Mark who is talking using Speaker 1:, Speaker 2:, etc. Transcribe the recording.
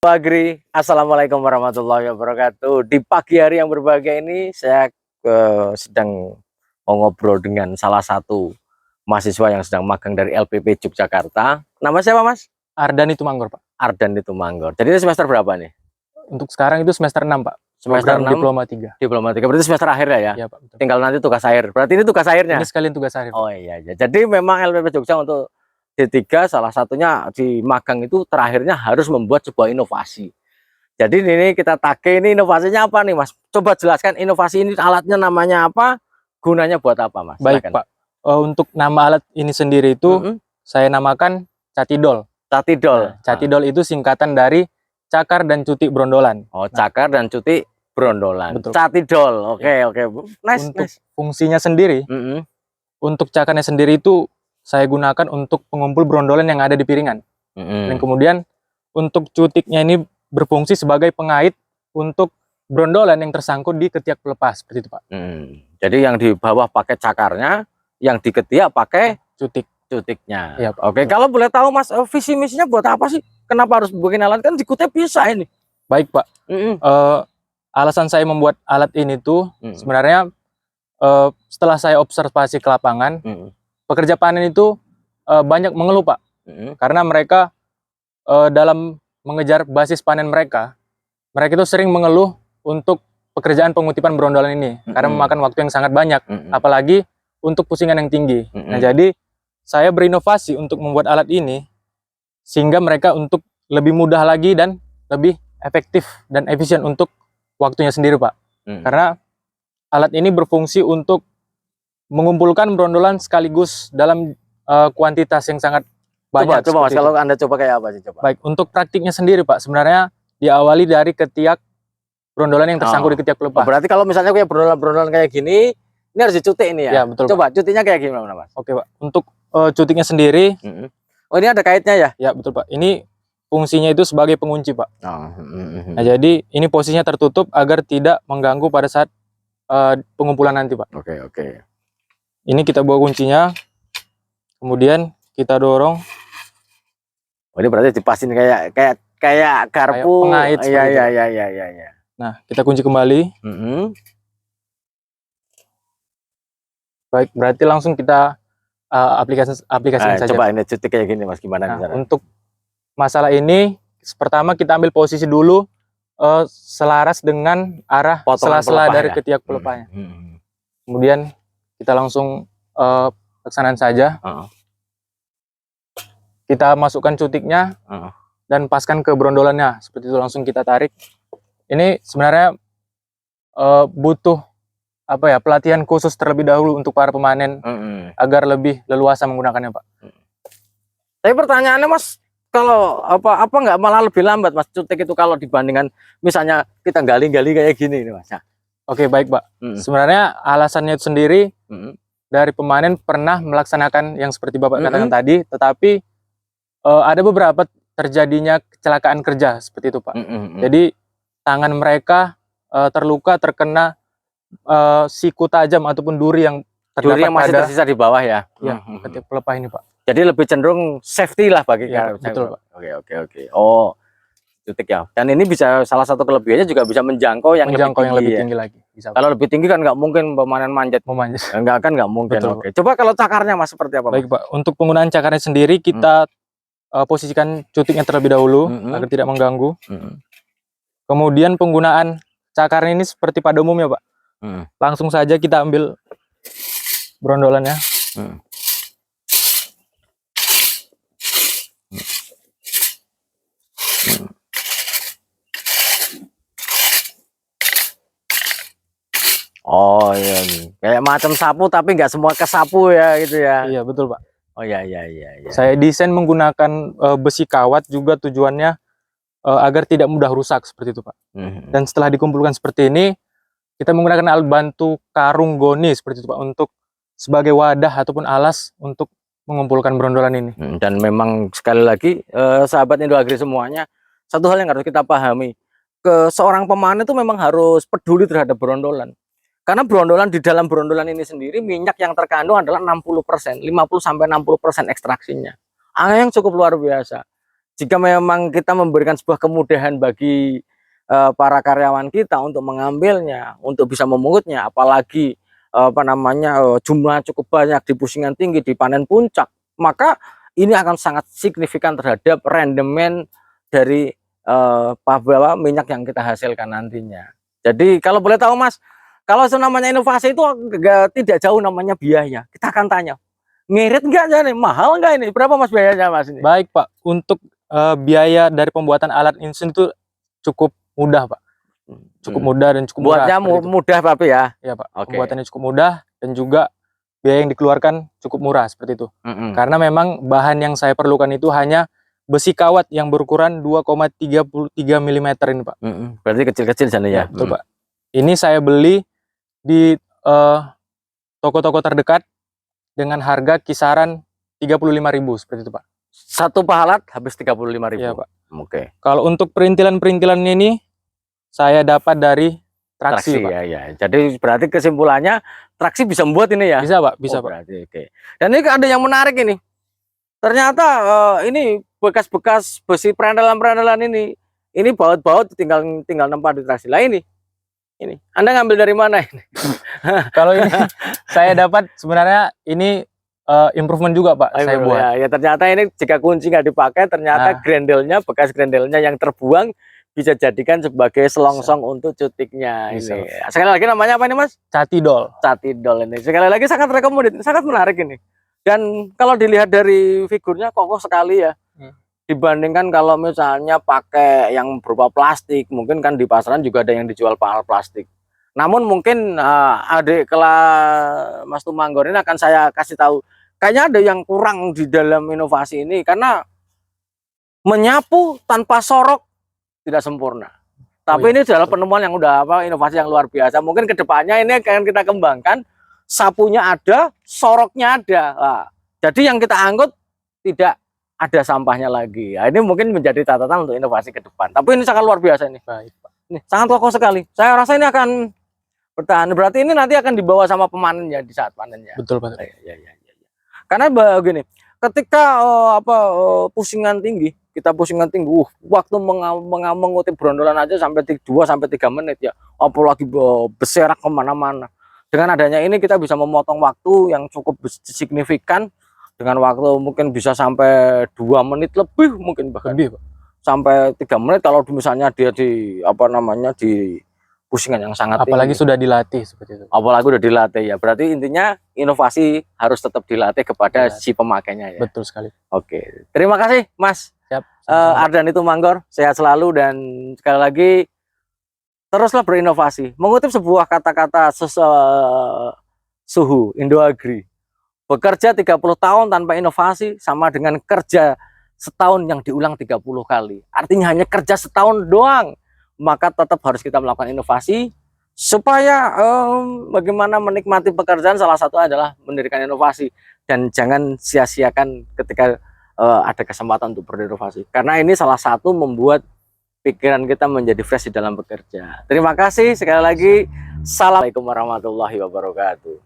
Speaker 1: Agri, Assalamualaikum warahmatullahi wabarakatuh. Di pagi hari yang berbahagia ini, saya sedang mau ngobrol dengan salah satu mahasiswa yang sedang magang dari LPP Yogyakarta. Nama siapa, Mas?
Speaker 2: Ardan Itumanggor, Pak.
Speaker 1: Ardan Itumanggor. Jadi ini semester berapa nih?
Speaker 2: Untuk sekarang itu semester 6, Pak.
Speaker 1: Semester 6,
Speaker 2: Diploma 3.
Speaker 1: Diploma 3, berarti semester akhir ya?
Speaker 2: Iya, Pak. Betul.
Speaker 1: Tinggal nanti tugas akhir. Berarti ini tugas akhirnya?
Speaker 2: Ini sekalian tugas akhir, Pak.
Speaker 1: Oh iya, iya. Jadi memang LPP Jogja untuk D3 salah satunya di magang itu terakhirnya harus membuat sebuah inovasi. Jadi ini kita tagih, ini inovasinya apa nih, Mas? Coba jelaskan inovasi ini, alatnya namanya apa, gunanya buat apa, Mas?
Speaker 2: Baik,
Speaker 1: Silakan.
Speaker 2: Pak. Untuk nama alat ini sendiri itu saya namakan Catidol.
Speaker 1: Catidol.
Speaker 2: Nah, Catidol itu singkatan dari cakar dan cuti brondolan.
Speaker 1: Oh, cakar dan cuti brondolan.
Speaker 2: Betul.
Speaker 1: Catidol. Oke, oke. Nice,
Speaker 2: Untuk
Speaker 1: nice.
Speaker 2: fungsinya sendiri, untuk cakarnya sendiri itu saya gunakan untuk pengumpul brondolan yang ada di piringan. Dan kemudian untuk cutiknya ini berfungsi sebagai pengait untuk brondolan yang tersangkut di ketiak pelepas, seperti itu, Pak.
Speaker 1: Jadi yang di bawah pakai cakarnya, yang di ketiak pakai cutiknya.
Speaker 2: Iya, Pak.
Speaker 1: Oke, kalau boleh tahu, Mas, visi misinya buat apa sih? Kenapa harus bikin alat? Kan di kutiak bisa ini.
Speaker 2: Baik, Pak. Alasan saya membuat alat ini tuh sebenarnya setelah saya observasi ke lapangan, pekerja panen itu banyak mengeluh, Pak, karena mereka dalam mengejar basis panen mereka itu sering mengeluh untuk pekerjaan pengutipan brondolan ini karena memakan waktu yang sangat banyak, apalagi untuk pusingan yang tinggi. Nah, jadi saya berinovasi untuk membuat alat ini sehingga mereka untuk lebih mudah lagi dan lebih efektif dan efisien untuk waktunya sendiri, Pak. Karena alat ini berfungsi untuk mengumpulkan brondolan sekaligus dalam kuantitas yang sangat banyak.
Speaker 1: Coba Mas, kalau Anda coba kayak apa sih? Coba.
Speaker 2: Baik, untuk praktiknya sendiri, Pak, sebenarnya diawali dari ketiak brondolan yang tersangkut di ketiak pelepah.
Speaker 1: Berarti kalau misalnya kayak brondolan kayak gini, ini harus dicutik ini ya?
Speaker 2: Ya, betul,
Speaker 1: coba,
Speaker 2: Pak.
Speaker 1: cutinya kayak gimana, Mas?
Speaker 2: Oke, Pak. Untuk cutiknya sendiri.
Speaker 1: Oh, ini ada kaitnya ya?
Speaker 2: Ya, betul, Pak. Ini fungsinya itu sebagai pengunci, Pak. Nah, jadi ini posisinya tertutup agar tidak mengganggu pada saat pengumpulan nanti, Pak.
Speaker 1: Oke, oke.
Speaker 2: Ini kita bawa kuncinya, kemudian kita dorong.
Speaker 1: Oh, ini berarti dipasin kayak garpu.
Speaker 2: Kayak pengait.
Speaker 1: Iya.
Speaker 2: Nah, kita kunci kembali. Baik, berarti langsung kita aplikasikan saja.
Speaker 1: Coba ini cutik kayak gini, Mas, gimana?
Speaker 2: Nah, untuk masalah ini, pertama kita ambil posisi dulu selaras dengan arah sela-sela dari ketiak pelepahnya. Kemudian kita langsung pelaksanaan saja. Kita masukkan cutiknya dan paskan ke brondolannya, seperti itu, langsung kita tarik. Ini sebenarnya butuh pelatihan khusus terlebih dahulu untuk para pemanen agar lebih leluasa menggunakannya, Pak.
Speaker 1: Tapi pertanyaannya, Mas, kalau apa nggak malah lebih lambat, Mas, cutik itu kalau dibandingkan misalnya kita gali-gali kayak gini nih, Mas?
Speaker 2: Oke, baik, Pak. Sebenarnya alasannya itu sendiri dari pemanen pernah melaksanakan yang seperti Bapak katakan tadi, tetapi ada beberapa terjadinya kecelakaan kerja seperti itu, Pak. Jadi tangan mereka terkena siku tajam ataupun duri yang terdapat
Speaker 1: masih tersisa di bawah ya?
Speaker 2: Ya, ketiak pelepah ini, Pak.
Speaker 1: Jadi lebih cenderung safety lah bagi
Speaker 2: betul, Pak.
Speaker 1: Oke. Oh, cutik ya. Dan ini bisa, salah satu kelebihannya juga bisa menjangkau yang lebih tinggi
Speaker 2: lagi. Bisa,
Speaker 1: kalau lebih tinggi kan nggak mungkin pemanen memanjat. Nggak mungkin.
Speaker 2: Betul,
Speaker 1: oke. Coba kalau cakarnya, Mas, seperti apa, Mas?
Speaker 2: Baik, Pak. Untuk penggunaan cakarnya sendiri kita posisikan cutiknya terlebih dahulu agar tidak mengganggu. Kemudian penggunaan cakar ini seperti pada umumnya, Pak. Langsung saja kita ambil brondolannya.
Speaker 1: Oh iya, kayak macam sapu tapi nggak semua kesapu ya, gitu ya?
Speaker 2: Iya, betul, Pak.
Speaker 1: Oh iya.
Speaker 2: Saya desain menggunakan besi kawat juga tujuannya agar tidak mudah rusak, seperti itu, Pak. Dan setelah dikumpulkan seperti ini, kita menggunakan alat bantu karung goni seperti itu, Pak, untuk sebagai wadah ataupun alas untuk mengumpulkan brondolan ini.
Speaker 1: Dan memang sekali lagi sahabat Indo Agri semuanya, satu hal yang harus kita pahami, seorang pemanen itu memang harus peduli terhadap brondolan. Karena brondolan, di dalam brondolan ini sendiri minyak yang terkandung adalah 60%, 50-60% ekstraksinya. Angka yang cukup luar biasa. jika memang kita memberikan sebuah kemudahan bagi para karyawan kita untuk mengambilnya, untuk bisa memungutnya, apalagi jumlah cukup banyak di pusingan tinggi, di panen puncak, maka ini akan sangat signifikan terhadap rendemen dari minyak yang kita hasilkan nantinya. Jadi kalau boleh tahu Mas, kalau namanya inovasi itu tidak jauh namanya biaya. Kita akan tanya, ngirit enggak nih, mahal enggak ini, berapa Mas biayanya Mas ini?
Speaker 2: Baik Pak, untuk biaya dari pembuatan alat insulin itu cukup mudah Pak, cukup mudah dan cukup murah.
Speaker 1: Buatnya mudah Pak ya?
Speaker 2: Ya Pak, pembuatannya cukup mudah dan juga biaya yang dikeluarkan cukup murah seperti itu. Karena memang bahan yang saya perlukan itu hanya besi kawat yang berukuran 2,33 mm ini Pak.
Speaker 1: Berarti kecil-kecil sana ya?
Speaker 2: Betul Pak. Ini saya beli di toko-toko terdekat dengan harga kisaran 35.000 seperti itu Pak.
Speaker 1: Satu pahalat habis 35.000.
Speaker 2: Iya Pak.
Speaker 1: Oke.
Speaker 2: Kalau untuk perintilan-perintilan ini saya dapat dari traksi Pak.
Speaker 1: Ya. Jadi berarti kesimpulannya traksi bisa membuat ini ya?
Speaker 2: Bisa Pak, bisa Pak.
Speaker 1: Berarti, oke. Dan ini ada yang menarik ini. Ternyata ini bekas-bekas besi perendalan-perendalan ini baut-baut tinggal nempat di traksi. Lah ini Anda ngambil dari mana ini?
Speaker 2: Kalau ini saya dapat sebenarnya ini improvement juga Pak, saya buat.
Speaker 1: Ya, ternyata ini jika kunci nggak dipakai, ternyata grendelnya, bekas grendelnya yang terbuang bisa jadikan sebagai selongsong untuk cutiknya. Ini. Sekali lagi namanya apa ini Mas?
Speaker 2: Catidol.
Speaker 1: Catidol ini. Sekali lagi sangat rekomendasi, sangat menarik ini. Dan kalau dilihat dari figurnya kokoh sekali ya. Dibandingkan kalau misalnya pakai yang berupa plastik, mungkin kan di pasaran juga ada yang dijual plastik. Namun mungkin adik kelas Mas Tumanggor ini akan saya kasih tahu, kayaknya ada yang kurang di dalam inovasi ini karena menyapu tanpa sorok tidak sempurna. Tapi ini adalah penemuan yang udah inovasi yang luar biasa. Mungkin kedepannya ini akan kita kembangkan, sapunya ada, soroknya ada. Nah, jadi yang kita angkut tidak ada sampahnya lagi. Nah, ini mungkin menjadi catatan untuk inovasi ke depan. Tapi ini sangat luar biasa ini.
Speaker 2: Baik Pak.
Speaker 1: Ini sangat kokoh sekali. Saya rasa ini akan bertahan. Berarti ini nanti akan dibawa sama pemanennya di saat panennya.
Speaker 2: Betul Pak.
Speaker 1: Ya. Karena begini, ketika pusingan tinggi, waktu mengutip brondolan aja sampai 2-3 menit ya, apalagi berserak kemana-mana. Dengan adanya ini kita bisa memotong waktu yang cukup signifikan, dengan waktu mungkin bisa sampai 2 menit lebih, mungkin bahkan
Speaker 2: lebih Pak.
Speaker 1: Sampai 3 menit kalau misalnya dia di di pusingan yang sangat
Speaker 2: apalagi
Speaker 1: tinggi.
Speaker 2: Sudah dilatih seperti itu.
Speaker 1: Apalagi udah dilatih ya. Berarti intinya inovasi harus tetap dilatih kepada si pemakainya ya.
Speaker 2: Betul sekali.
Speaker 1: Oke. Terima kasih Mas.
Speaker 2: Siap.
Speaker 1: Ardhani Tumanggor, sehat selalu dan sekali lagi teruslah berinovasi. Mengutip sebuah kata-kata Suhu Indoagri. Bekerja 30 tahun tanpa inovasi sama dengan kerja setahun yang diulang 30 kali. Artinya hanya kerja setahun doang. Maka tetap harus kita melakukan inovasi supaya bagaimana menikmati pekerjaan, salah satu adalah mendirikan inovasi dan jangan sia-siakan ketika ada kesempatan untuk berinovasi, karena ini salah satu membuat pikiran kita menjadi fresh di dalam bekerja. Terima kasih sekali lagi. Assalamualaikum warahmatullahi wabarakatuh.